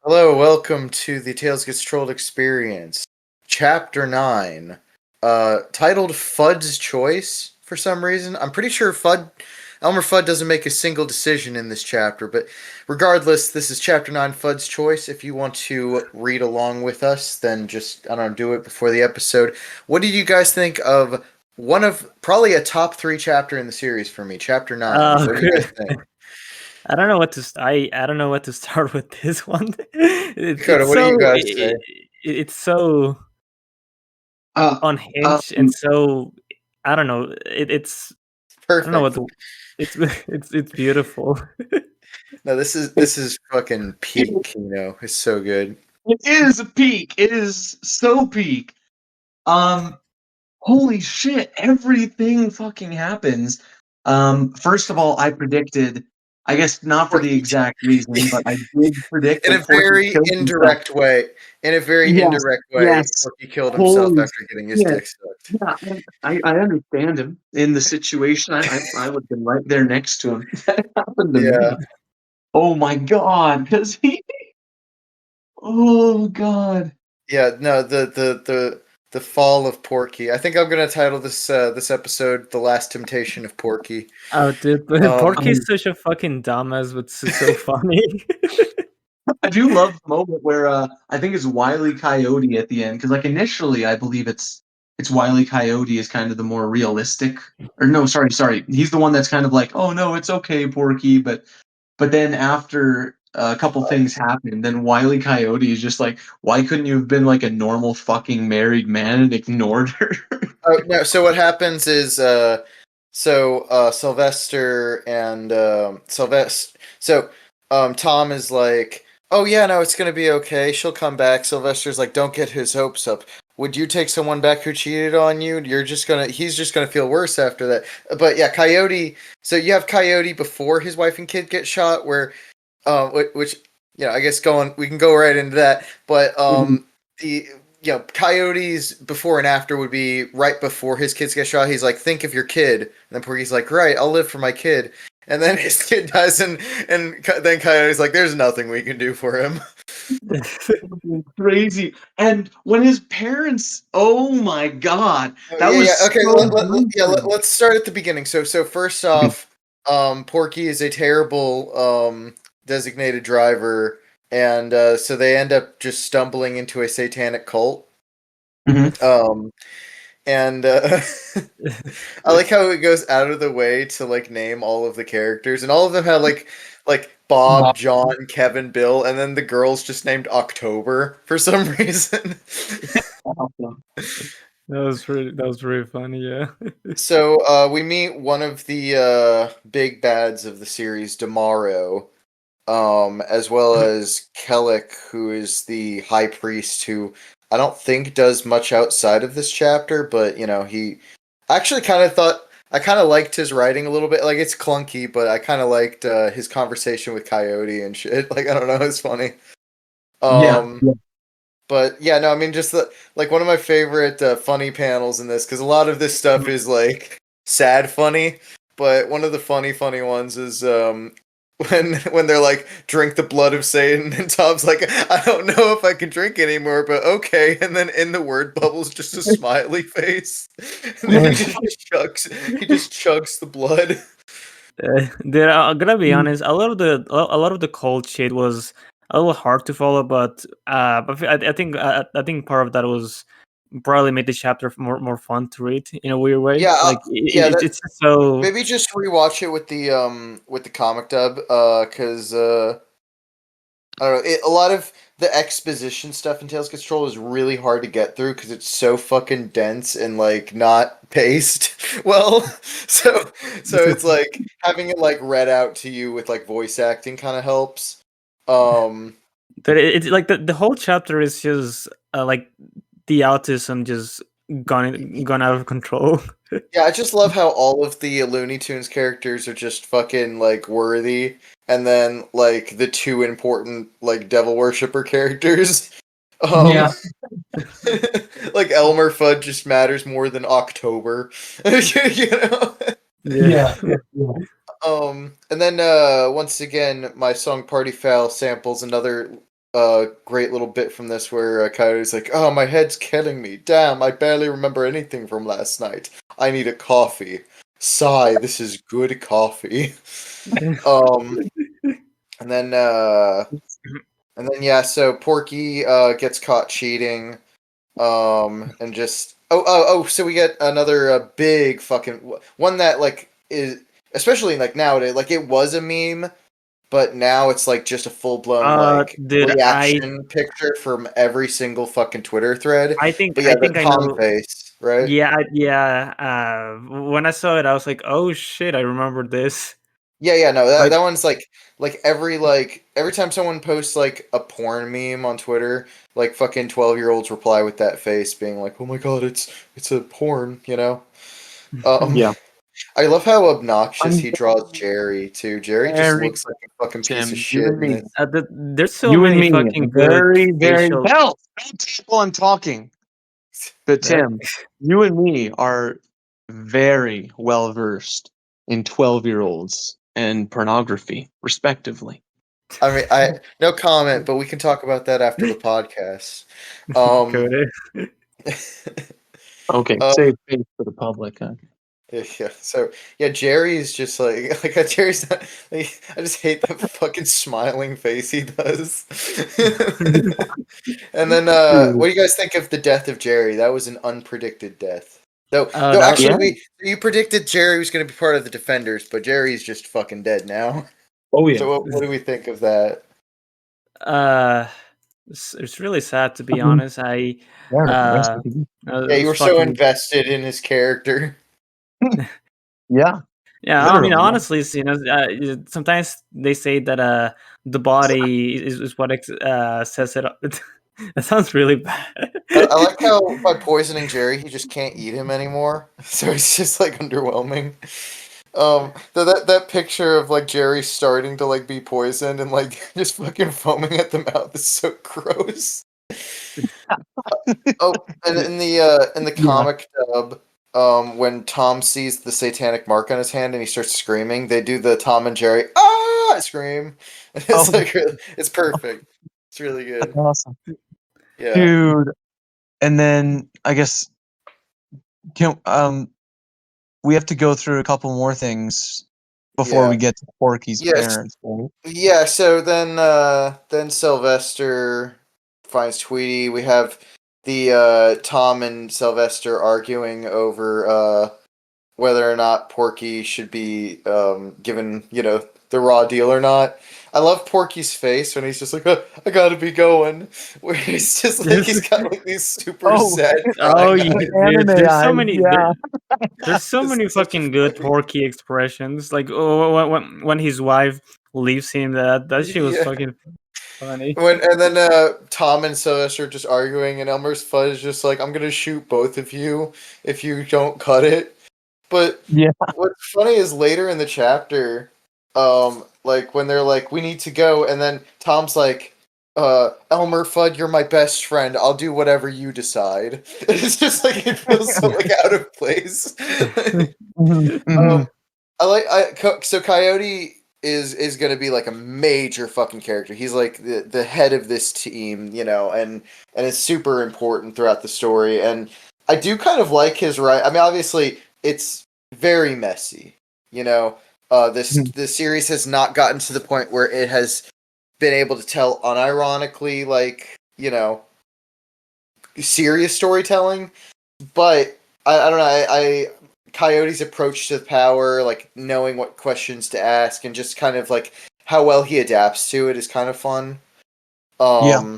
Hello, welcome to the Tales Gets Trolled experience, Chapter 9, titled Fudd's Choice for some reason. I'm pretty sure Elmer Fudd doesn't make a single decision in this chapter, but regardless, this is Chapter 9, Fudd's Choice. If you want to read along with us, then just, I don't know, do it before the episode. What did you guys think of one of, probably a top 3 chapter in the series for me, Chapter 9? What do you guys think? I don't know what to I don't know what to start with this one. Dakota, what do you guys say? It's so Uh, unhinged and um, so I don't know. It's I don't know Perfect. what it's it's beautiful. No, this is fucking peak, It's so good. it is a peak. It is so peak. Um, Holy shit! Everything fucking happens. First of all, I predicted. I guess not for the Porky, exact reason, but I did predict in a that Porky very killed himself. indirect way. In a very Yes, indirect way, yes. Porky killed himself Holy after getting his shit! dick sucked. Yeah, I understand him in the situation. I would have been right there next to him. That happened to Yeah, me. Oh my god! Because he. Oh god. yeah. No, the fall of Porky. I think I'm gonna title this episode "The Last Temptation of Porky." Oh, dude, but Um, Porky is such a fucking dumbass, but so funny. I do love the moment where I think it's Wile E. Coyote at the end because like initially I believe it's Wile E. Coyote is kind of the more realistic or no sorry he's the one that's kind of like oh no it's okay Porky but then after a couple things happen then Wile E. Coyote is just like why couldn't you have been like a normal fucking married man and ignored her? oh no. So what happens is Sylvester and Sylvester. So Tom is like, "Oh yeah, no, it's gonna be okay. She'll come back." Sylvester's like, "Don't get his hopes up. Would you take someone back who cheated on you? He's just gonna feel worse after that." But yeah, Coyote. So you have Coyote before his wife and kid get shot, where, which I guess we can go right into that. But the Coyote's before and after would be right before his kids get shot. He's like, think of your kid. And then Porky's like, right, I'll live for my kid. And then his kid dies, and then Coyote's like, there's nothing we can do for him. Crazy. And when his parents, oh my god, that Yeah, yeah. was Okay, so gruesome. let's start at the beginning. So first off, Porky is a terrible designated driver, and so they end up just stumbling into a satanic cult. Mhm. Um, and I like how it goes out of the way to like name all of the characters, and all of them have like Bob, John, Kevin, Bill, and then the girl's just named October for some reason. Awesome. That was really funny, yeah. So we meet one of the big bads of the series, Damaro, as well as Kellic, who is the high priest who I don't think does much outside of this chapter, but he I actually kind of thought I kind of liked his writing a little bit. Like it's clunky, but I kind of liked his conversation with Coyote and shit. Like I don't know, it's funny. Yeah. Um, but yeah, no, I mean, just like one of my favorite funny panels in this, because a lot of this stuff is like sad funny, but one of the funny ones is when they're like, drink the blood of Satan, and Tom's like, I don't know if I can drink anymore, but okay. And then in the word bubbles, just a smiley face, and then he just chugs the blood. Dude, I'm gonna be honest. A lot of the cold shit was a little hard to follow, but I think part of that was probably made the chapter more fun to read in a weird way. Yeah, Like yeah. it's just so Maybe just rewatch it with the comic dub, because I don't know. A lot of the exposition stuff in Tales Control is really hard to get through because it's so fucking dense and like not paced well. So it's like having it like read out to you with like voice acting kind of helps. Um, that it's like the whole chapter is just like the autism just gone out of control. yeah, I just love how all of the Looney Tunes characters are just fucking like worthy, and then like the two important like devil worshipper characters. Um, Yeah. like Elmer Fudd just matters more than October, you know. Yeah. Yeah. And then once again, my song "Party Foul" samples another great little bit from this where Coyote's like, "Oh, my head's killing me. Damn, I barely remember anything from last night. I need a coffee. Sigh, this is good coffee." um, and then yeah, so Porky gets caught cheating. And just so we get another big fucking one that like is especially like nowadays, like it was a meme, but now it's like just a full blown like Dude, reaction picture from every single fucking Twitter thread. I think But yeah, I the think I Tom know. face, right? Yeah. When I saw it, I was like, "Oh shit, I remember this." Yeah, no, Like, that one's like every time someone posts like a porn meme on Twitter, like fucking 12-year-olds reply with that face being like, "Oh my god, it's a porn," you know? Um Yeah. I love how obnoxious I'm he draws Jerry too. Jerry just very looks like a fucking piece of Tim. You shit and in me. this. there's so You and many me. fucking good Very, very facial. Bell. Don't tell while I'm talking. But Tim, you and me are very well versed in 12-year-olds and pornography, respectively. I mean, I no comment, but we can talk about that after the podcast. Um, Dakota. Okay, uh, save face for the public. Huh? yeah. So yeah, Jerry's just like Jerry's not. Like, I just hate that fucking smiling face he does. And then, what do you guys think of the death of Jerry? That was an unpredicted death. Though That actually, Yeah. you predicted Jerry was going to be part of the Defenders, but Jerry's just fucking dead now. Oh yeah. So what do we think of that? uh, it's really sad to be Mhm. honest. I Yeah, rest uh, in peace. Yeah, it you was were so fucking. invested in his character. Yeah, Yeah, I mean, literally. honestly, sometimes they say that the body is what says it. That sounds really bad. I like how by poisoning Jerry, he just can't eat him anymore. So it's just like underwhelming. That picture of like Jerry starting to like be poisoned and like just fucking foaming at the mouth is so gross. Oh, and in the Yeah. comic dub, when Tom sees the satanic mark on his hand and he starts screaming, they do the Tom and Jerry scream. It's Oh, like it's perfect. It's really that's good. awesome, Yeah. dude. And then I guess can we have to go through a couple more things before Yeah. we get to Porky's Yes. parents, right? Yeah, so then Sylvester finds Tweety. We have the Tom and Sylvester arguing over whether or not Porky should be given, the raw deal or not. I love Porky's face when he's just like, I gotta be going. Where he's just like, he's got like these super Oh, sad Oh, crying yeah, eyes. dude. anime eyes. Yeah. There's so It's many such fucking good funny. Porky expressions. Like, when his wife leaves him, that shit was Yeah. fucking funny. And then Tom and Sylvester are just arguing, and Elmer's Fudd is just like, I'm gonna shoot both of you if you don't cut it. But Yeah. what's funny is later in the chapter, like when they're like, we need to go, and then Tom's like, Elmer Fudd, you're my best friend. I'll do whatever you decide. It's just like it feels so like out of place. Mhm, mhm. So Coyote is going to be like a major fucking character. He's like the head of this team, and it's super important throughout the story. And I do kind of like his right. I mean, obviously, it's very messy. This series has not gotten to the point where it has been able to tell unironically, like serious storytelling. But I don't know. I Coyote's approach to power, like knowing what questions to ask, and just kind of like how well he adapts to it is kind of fun. Yeah.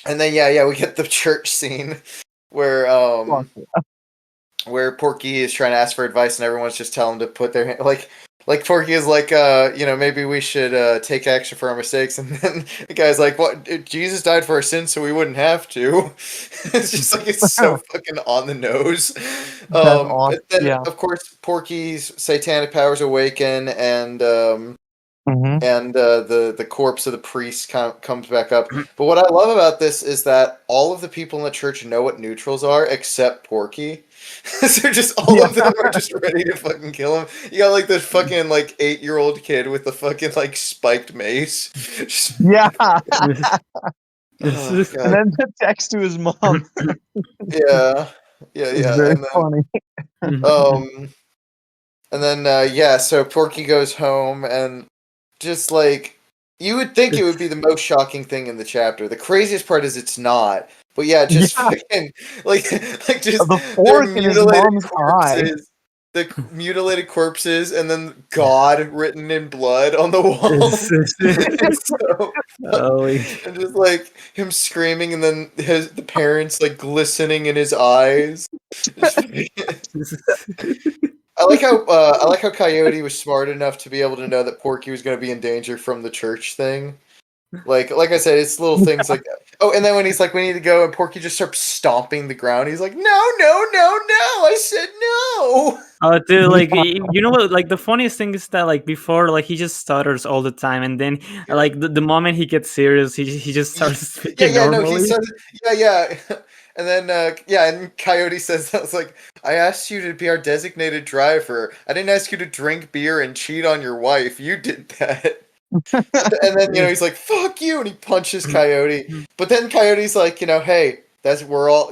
And then yeah, we get the church scene where where Porky is trying to ask for advice, and everyone's just telling him to put their hand like Porky is like, maybe we should take action for our mistakes, and then the guy's like, "What? Jesus died for our sins, so we wouldn't have to." It's just like it's so fucking on the nose. That's awesome. But then Yeah. of course Porky's satanic powers awaken, and Mhm. and the corpse of the priest comes back up. But what I love about this is that all of the people in the church know what neutrals are except Porky. So just all of them are just ready to fucking kill him. You got like this fucking like 8-year-old kid with the fucking like spiked mace. Just- Yeah. This oh is And god. then the text to his mom Yeah. Yeah, is yeah. very And then funny. um yeah, so Porky goes home and just like you would think it would be the most shocking thing in the chapter. The craziest part is it's not. But yeah, just Yeah, fucking like like just the their fork in his mutilated mom's eye. corpses. Mutilated corpses and then God written in blood on the wall. It's so Holy. and just like him screaming and then the parents like glistening in his eyes. Just I like how Coyote was smart enough to be able to know that Porky was going to be in danger from the church thing. Like I said, it's little things like that. Oh, and then when he's like, "We need to go," and Porky just starts stomping the ground. He's like, "No, no, no, no! I said no." Oh, dude, like Yeah. you know what? Like the funniest thing is that like before, like he just stutters all the time, and then like the moment he gets serious, he just starts Yeah, speaking yeah, no, he normally. says, yeah, yeah, and then yeah, and Coyote says, "I was like, I asked you to be our designated driver. I didn't ask you to drink beer and cheat on your wife. You did that." And then he's like, "Fuck you," and he punches Coyote. But then Coyote's like, "Hey, we're all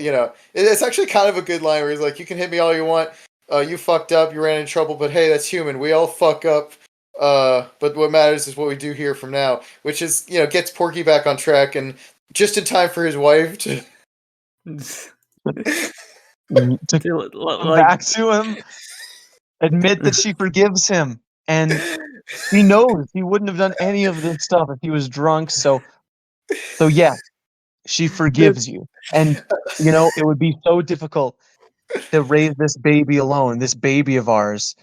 It's actually kind of a good line where he's like, "You can hit me all you want. You fucked up. You ran into trouble. But hey, that's human. We all fuck up. But what matters is what we do here from now." Which is gets Porky back on track and just in time for his wife to. To Dude, come like back to him, admit that she forgives him, and he knows he wouldn't have done any of this stuff if he was drunk. So yeah, she dude, forgives you, and it would be so difficult to raise this baby alone, this baby of ours.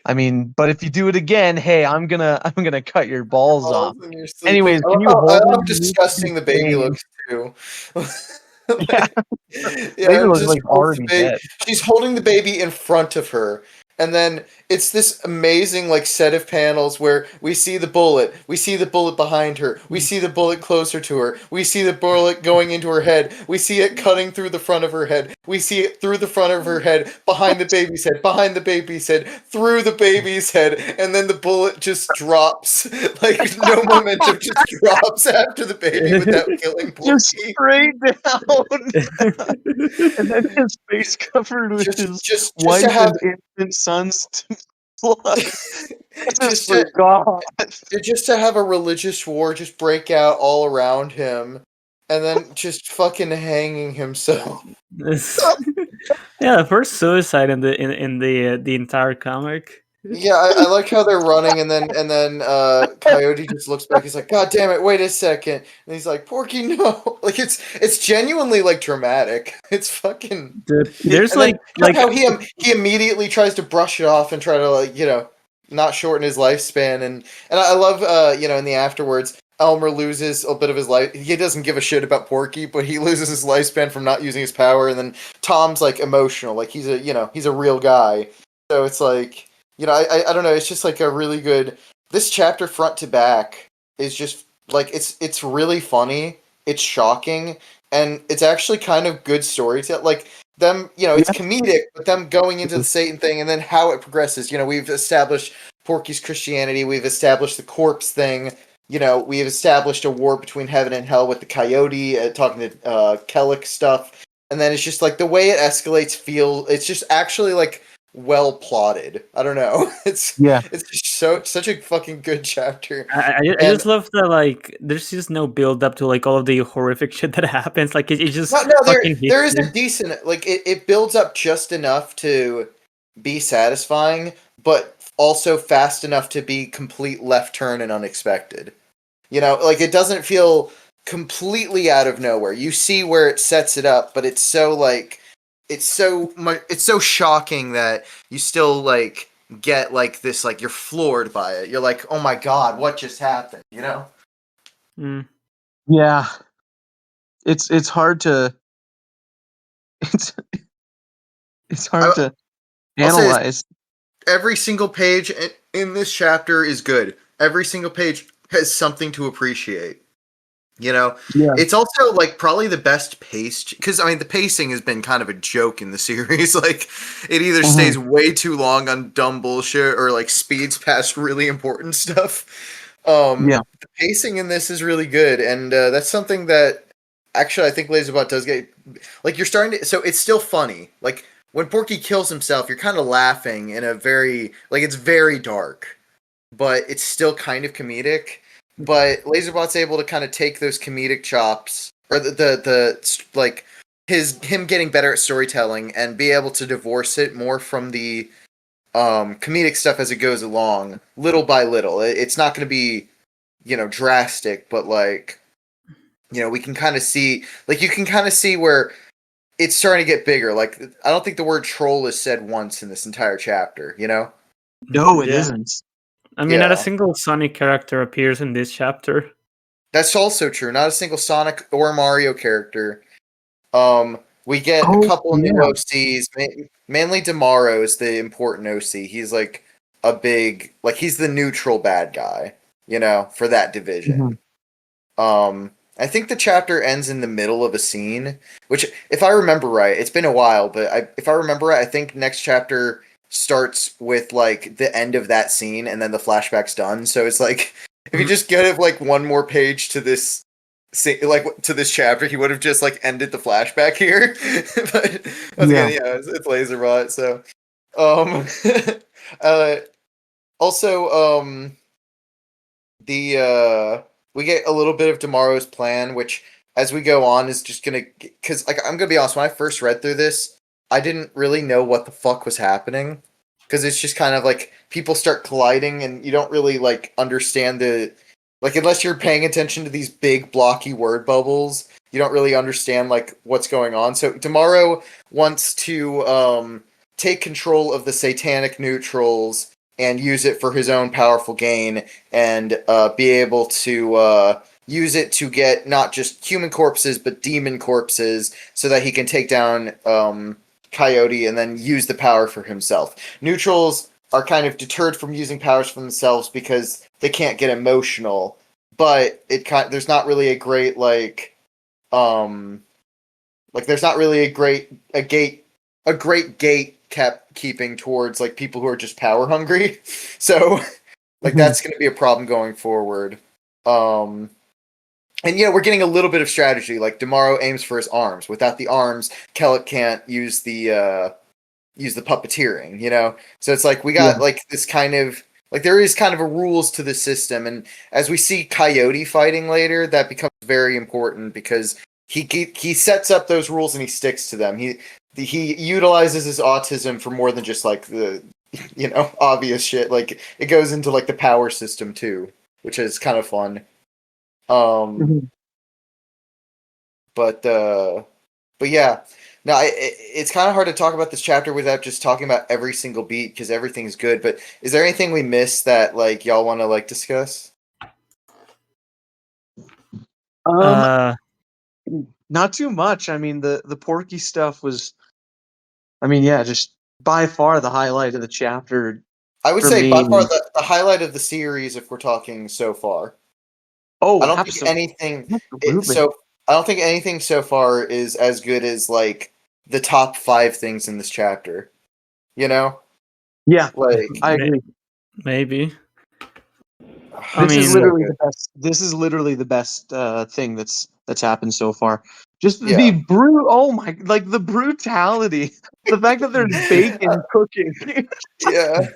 I mean, but if you do it again, hey, I'm gonna cut your balls off. Balls in your sleep. Anyways, can you I hold love him? disgusting the baby Insane. looks too. Yeah, Like, baby yeah, looks just like holds the already baby. dead. She's holding the baby in front of her, and then it's this amazing like set of panels where we see the bullet behind her, we see the bullet closer to her, we see the bullet going into her head, we see it cutting through the front of her head, we see it through the front of her head, behind the baby's head, behind the baby's head, through the baby's head, and then the bullet just drops like no momentum, just drops after the baby without killing Just Porky. straight down, and then his face covered with Just, his just, just to wife have, and infant son's blood. I just just to, forgot. just to have a religious war just break out all around him, and then just fucking hanging himself. yeah, the first suicide in the entire comic. Yeah, I like how they're running, and then Coyote just looks back. He's like, "God damn it! Wait a second!" And he's like, "Porky, no!" Like it's genuinely like dramatic. It's fucking. Dude, there's And then like how he immediately tries to brush it off and try to like not shorten his lifespan, and I love in the afterwards Elmer loses a bit of his life. He doesn't give a shit about Porky, but he loses his lifespan from not using his power, and then Tom's like emotional, like he's a real guy. So it's like I don't know. It's just like a really good. This chapter front to back is just like it's really funny. It's shocking, and it's actually kind of good storytelling. Like them, it's Yeah. comedic, but them going into the Satan thing and then how it progresses. We've established Porky's Christianity. We've established the corpse thing. We've established a war between heaven and hell with the coyote talking to Kellic stuff, and then it's just like the way it escalates. It's just actually like well plotted. I don't know. Yeah. It's just such a fucking good chapter, I and just love that like there's just no build up to like all of the horrific shit that happens. Like it just no, there fucking hits there is you. a decent like it builds up just enough to be satisfying, but also fast enough to be complete left turn and unexpected. Like it doesn't feel completely out of nowhere. You see where it sets it up, but it's so like it's so shocking that you still like get like this like you're floored by it. You're like, "Oh my god, what just happened?" Mm. Yeah. It's hard to it's it's hard I, to I'll say this, analyze. every single page in this chapter is good. every single page has something to appreciate. You know, Yeah. it's also like probably the best paced because I mean the pacing has been kind of a joke in the series. Like it either stays way too long on dumb bullshit or like speeds past really important stuff. The pacing in this is really good, and that's something that actually I think Laserbot does get. Like you're starting to, so it's still funny. Like when Porky kills himself, you're kind of laughing in a very like it's very dark, but it's still kind of comedic. But Laserbot's able to kind of take those comedic chops, or the like him getting better at storytelling, and be able to divorce it more from the comedic stuff as it goes along, little by little. It's not going to be, drastic, but like, we can kind of see, like, you can kind of see where it's starting to get bigger. Like, I don't think the word troll is said once in this entire chapter. No, it Yeah. isn't. I mean, not a Yeah. single Sonic character appears in this chapter. That's also true. Not a single Sonic or Mario character. We get a couple of new OCs. Mainly Demaro is the important OC. He's like a big, like he's the neutral bad guy, for that division. I think the chapter ends in the middle of a scene, which, if I remember right, it's been a while, but if I remember right, I think next chapter starts with like the end of that scene, and then the flashback's done. So it's like if you just give like one more page to this. Like to this chapter, he would have just like ended the flashback here, but it's Laserbot. So, also, we get a little bit of Demaro's plan, which as we go on is just gonna, because like I'm gonna be honest, when I first read through this, I didn't really know what the fuck was happening, because it's just kind of like people start colliding and you don't really like understand the. Like, unless you're paying attention to these big blocky word bubbles, you don't really understand, like, what's going on. So, Demaro wants to take control of the satanic neutrals and use it for his own powerful gain, and be able to use it to get not just human corpses, but demon corpses, so that he can take down Coyote and then use the power for himself. Neutrals are kind of deterred from using powers for themselves because they can't get emotional, but there's not really a great there's not really a great gate kept keeping towards like people who are just power hungry. So like that's going to be a problem going forward. And yeah, we're getting a little bit of strategy. Like Demaro aims for his arms. Without the arms, Kellic can't use the puppeteering, So it's like we got like this kind of like there is kind of a rules to the system, and as we see Coyote fighting later, that becomes very important because he sets up those rules and he sticks to them. He utilizes his autism for more than just like the obvious shit. Like it goes into like the power system too, which is kind of fun. But yeah. No, it's kind of hard to talk about this chapter without just talking about every single beat because everything's good. But is there anything we missed that like y'all want to like discuss? Not too much. I mean, the Porky stuff was, I mean, yeah, just by far the highlight of the chapter. I would for say me. by far the highlight of the series if we're talking so far. Oh, I don't absolutely. think anything. I don't think anything so far is as good as like the top 5 things in this chapter. Yeah, like I agree. Maybe. This is literally the best. This is literally the best thing that's happened so far. Just the oh my, like the brutality, the fact that there's bacon cooking. Yeah.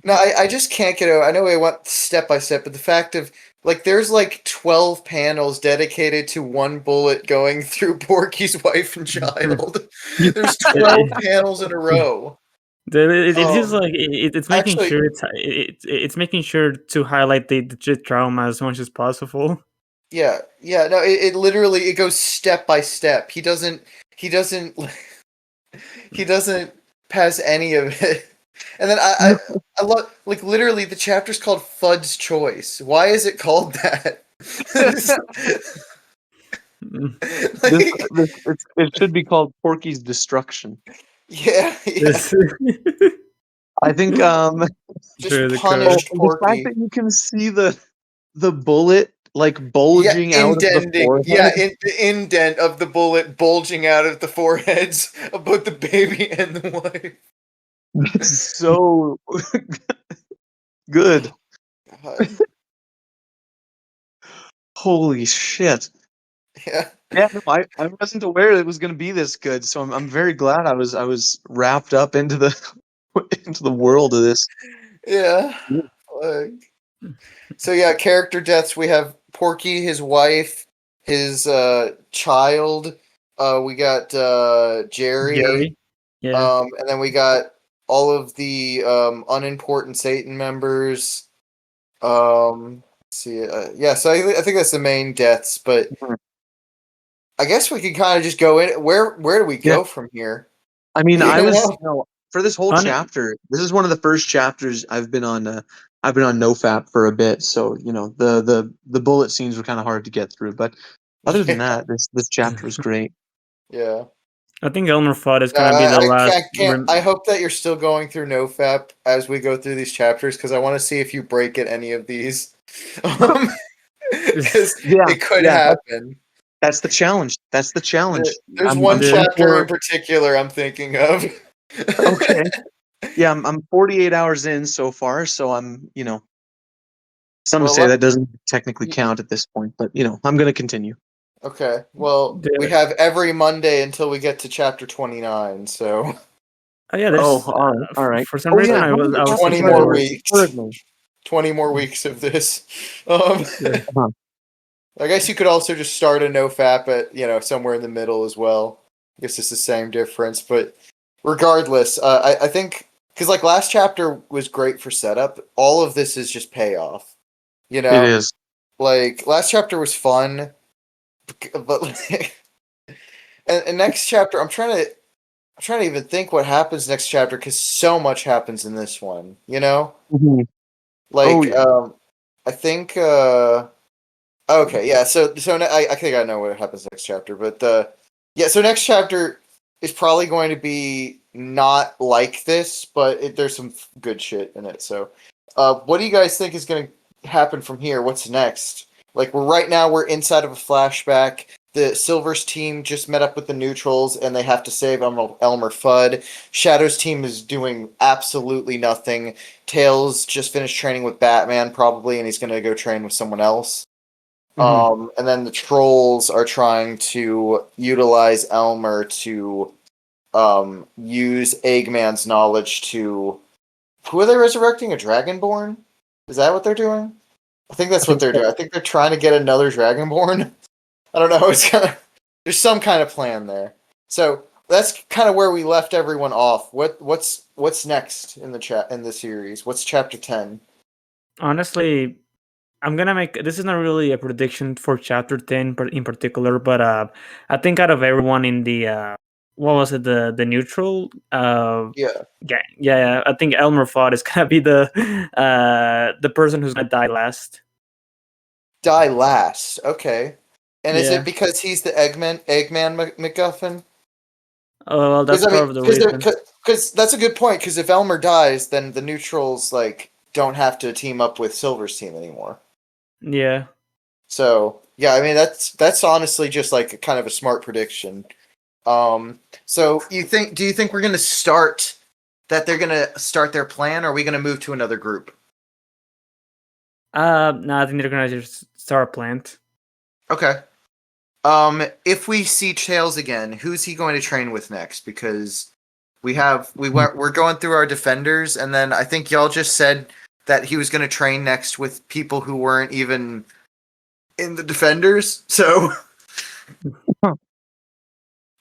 No, I just can't get over. I know we went step by step, but the fact of like there's like 12 panels dedicated to one bullet going through Porky's wife and child. There's 12 panels in a row. It's just like it's making actually, sure it's making sure to highlight the trauma as much as possible. Yeah, no, it literally it goes step by step. He doesn't he doesn't pass any of it. And then I love like literally the chapter's called Fudd's Choice. Why is it called that? It should be called Porky's Destruction. Yeah. I think Just Sure, the punished the fact Porky. that you can see the bullet like Yeah, bulging out of the indenting. forehead. Yeah, the indent of the bullet bulging out of the foreheads of both the baby and the wife. That's so good. God. Holy shit. Yeah. Yeah, no, I wasn't aware it was going to be this good, so I'm very glad I was wrapped up into the into the world of this. Yeah. Like, so yeah, character deaths. We have Porky, his wife, his child. We got Jerry. Jerry. Yeah. And then we got all of the unimportant Satan members. Let's see, yeah. So I think that's the main deaths, but Mhm. I guess we could kind of just go in. Where do we Yeah. go from here? I mean, You I was know? for this whole On chapter. This is one of the first chapters I've been on. I've been on NoFap for a bit, so the bullet scenes were kind of hard to get through. But other than Yeah, that, this chapter was great. yeah. I think Elmer Fudd is No, gonna be the last. I can't. I hope that you're still going through NoFap as we go through these chapters because I want to see if you break at any of these, because Yeah, it could yeah. happen. That's the challenge. That's the challenge. There's I'm one chapter 24. in particular I'm thinking of. Okay. Yeah, I'm 48 hours in so far, so I'm some Well, say that doesn't technically count at this point, but I'm gonna continue. okay. Well, we the, have every Monday until we get to chapter 29, so oh yeah, Oh, there's all right, all right. for some Oh reason yeah, how many I was 20 thinking that chapters there more are were weeks. currently? 20 more weeks of this. Um, yeah. Uh-huh. I guess you could also just start a NoFap at, somewhere in the middle as well. I guess it's the same difference, but regardless, I think because like last chapter was great for setup. All of this is just payoff. You It know, is. like last chapter was fun, but like, and next chapter, I'm trying to even think what happens next chapter because so much happens in this one. Mhm. Oh Like yeah. I think okay, yeah. I think I know what happens next chapter, but yeah. So next chapter is probably going to be not like this, but there's some good shit in it. So, what do you guys think is going to happen from here? What's next? Like right now we're inside of a flashback. The Silver's team just met up with the Neutrals, and they have to save Elmer Fudd. Shadow's team is doing absolutely nothing. Tails just finished training with Batman, probably, and he's going to go train with someone else. Mhm. And then the trolls are trying to utilize Elmer to use Eggman's knowledge to. Who are they resurrecting? A Dragonborn? Is that what they're doing? I think I that's what think they're so. doing. I think they're trying to get another Dragonborn. I don't know. It's kind of there's some kind of plan there. So that's kind of where we left everyone off. What's next in the series? What's chapter 10? Honestly, I'm gonna make this is not really a prediction for chapter 10 in particular, but I think out of everyone in the what was it, the neutral Yeah, yeah, I think Elmer Fudd is gonna be the person who's gonna die last. die last. Okay. And is it Yeah. because he's the Eggman MacGuffin? Oh well, that's Because I mean, part of the reason. because that's a good point. Because if Elmer dies, then the neutrals like don't have to team up with Silver's team anymore. Yeah. So yeah, I mean that's honestly just like kind of a smart prediction. So do you think we're gonna start that they're gonna start their plan, or are we gonna move to another group? No, I think they're gonna just start a plant. Okay. If we see Tails again, who's he going to train with next? Because we're going through our defenders, and then I think y'all just said that he was going to train next with people who weren't even in the defenders. So,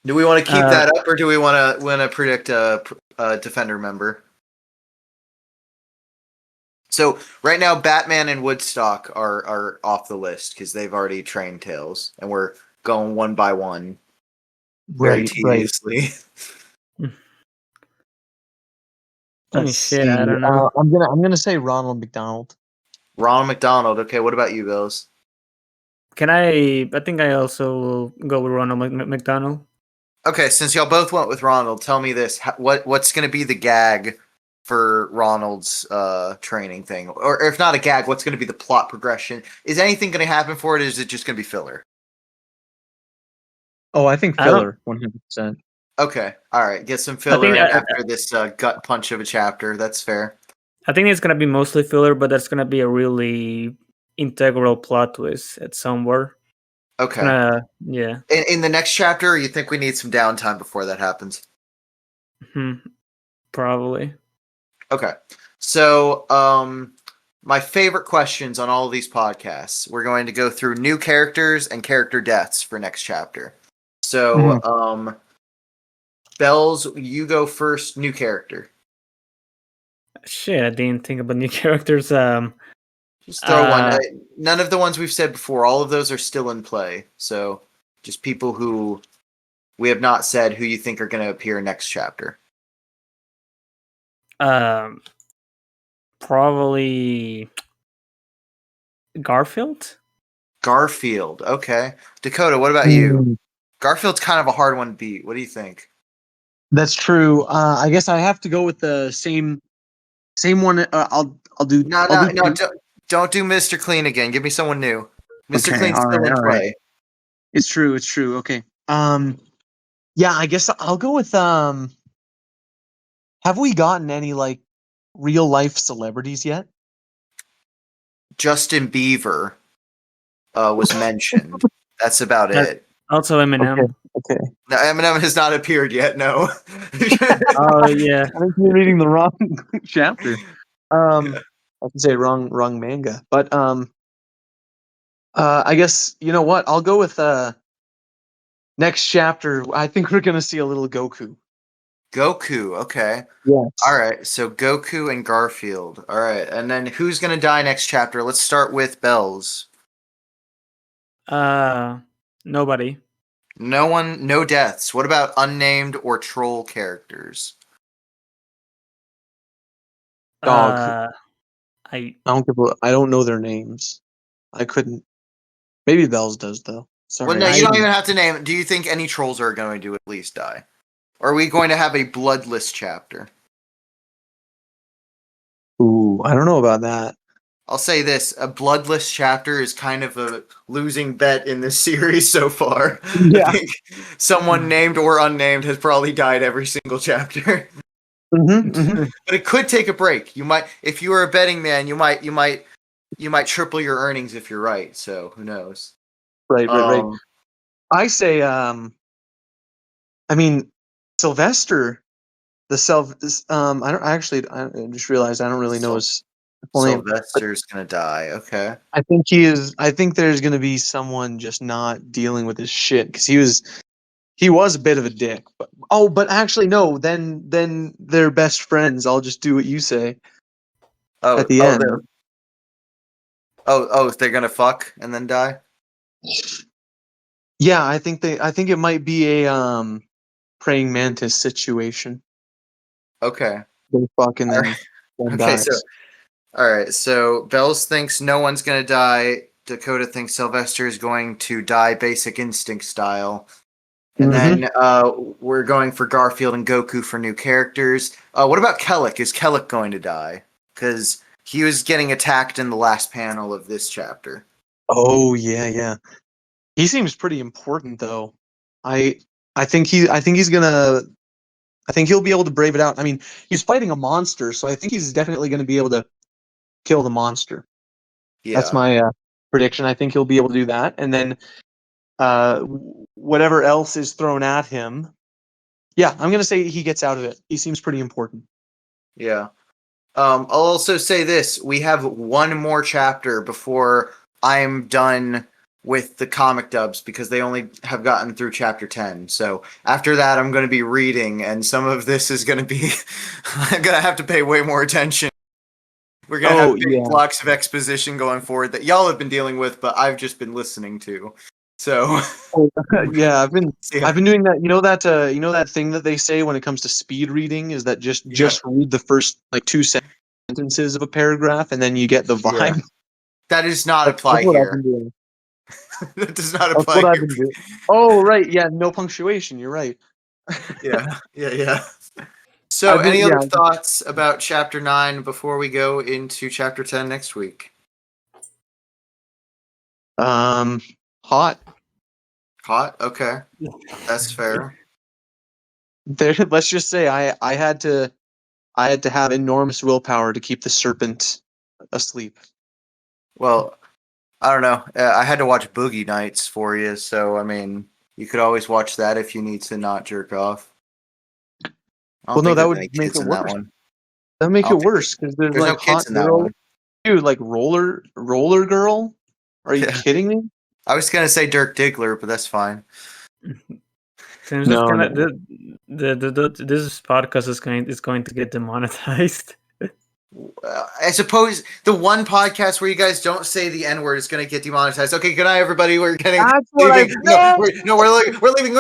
do we want to keep Uh, that up, or do we want to predict a defender member? So right now, Batman and Woodstock are off the list because they've already trained Tails, and we're going one by one very Right, right. tediously. Holy Let's shit, see. I don't know. I'm gonna say Ronald McDonald. Ronald McDonald. Okay, what about you, Bills? Can I think I also will go with Ronald McDonald. Okay, since y'all both went with Ronald, tell me this: what's going to be the gag for Ronald's training thing? Or if not a gag, what's going to be the plot progression? Is anything going to happen for it, or is it just going to be filler? Oh, I think I don't- filler, 100%. Okay, all right. Get some I filler think in after this gut punch of a chapter. That's fair. I think it's gonna be mostly filler, but there's gonna be a really integral plot twist at somewhere. It's Okay. yeah. In the next chapter, you think we need some downtime before that happens? Probably. Okay. So, my favorite questions on all of these podcasts, we're going to go through new characters and character deaths for next chapter. So, Bells, you go first, new character. Shit, I didn't think about new characters. Just throw one. None of the ones we've said before, all of those are still in play. So, just people who we have not said who you think are going to appear next chapter. Probably Garfield. Garfield. Okay. Dakota, what about you? Garfield's kind of a hard one to beat. What do you think? That's true. I guess I have to go with the same one. I'll do. No, I'll no, do no. two. Don't do Mr. Clean again. Give me someone new. Mr. Okay, Clean's all still right, in all play. right. It's true. It's true. Okay. Yeah, I guess I'll go with Have we gotten any like real life celebrities yet? Justin Bieber was mentioned. That's about it. Also Eminem. Okay. No, Eminem has not appeared yet. No. Oh yeah. I think you're reading the wrong chapter. I can say wrong manga, but I guess you know what? I'll go with next chapter. I think we're gonna see a little Goku. Goku. Okay. Yes. All right. So Goku and Garfield. All right. And then who's gonna die next chapter? Let's start with Bells. Nobody. No one. No deaths. What about unnamed or troll characters? Dog. I I don't know their names. I couldn't. Maybe Bells does though. Sorry. Well, no, you I- don't even have to name it. Do you think any trolls are going to at least die? Or are we going to have a bloodless chapter? Ooh, I don't know about that. I'll say this: a bloodless chapter is kind of a losing bet in this series so far. Yeah. I think someone named or unnamed has probably died every single chapter. Mm-hmm. But it could take a break. You might, if you were a betting man, you might triple your earnings if you're right. So who knows? Right. I say, I mean, Sylvester, I just realized I don't really know his full name. Sylvester's gonna die. Okay. I think there's gonna be someone just not dealing with his shit because he was a bit of a dick. But actually no. Then they're best friends. I'll just do what you say at the end. They're gonna fuck and then die. Yeah, I think it might be a praying mantis situation. Okay. They fuck and then Okay. dies. So, all right. So Bells thinks no one's gonna die. Dakota thinks Sylvester is going to die, Basic Instinct style. And then we're going for Garfield and Goku for new characters. What about Kellic? Is Kellic going to die? Because he was getting attacked in the last panel of this chapter. Oh yeah. He seems pretty important though. I think he'll be able to brave it out. I mean, he's fighting a monster, so I think he's definitely going to be able to kill the monster. Yeah. That's my prediction. I think he'll be able to do that, and then whatever else is thrown at him. Yeah, I'm going to say he gets out of it. He seems pretty important. Yeah. I'll also say this: we have one more chapter before I'm done with the comic dubs because they only have gotten through chapter 10. So after that, I'm going to be reading, and some of this is going to be I'm going to have to pay way more attention. We're going to have big blocks of exposition going forward that y'all have been dealing with, but I've just been listening to. So yeah, I've been doing that. You know that thing that they say when it comes to speed reading is that just read the first like 2 sentences of a paragraph and then you get the vibe. Yeah. That does not apply here. That does not apply here. I've been doing. Oh right, yeah, no punctuation. You're right. Yeah. So, any yeah. other thoughts about Chapter 9 before we go into Chapter 10 next week? Hot. Hot? Okay. That's fair. There. Let's just say I had to have enormous willpower to keep the serpent asleep. Well, I don't know. I had to watch Boogie Nights for you, so, I mean, you could always watch that if you need to not jerk off. I Well, don't no, think that there's would any make kids it in that worse. one. That make I it don't think worse because there's There's like no kids hot in that girl, one. dude, like roller girl. Are you Yeah. kidding me? I was going to say Dirk Diggler, but that's fine. Seems No, kind no. of this podcast is going to get demonetized. I suppose the one podcast where you guys don't say the N word is going to get demonetized. Okay, good night, everybody. We're getting That's what I leaving. No, we're leaving. We're leaving.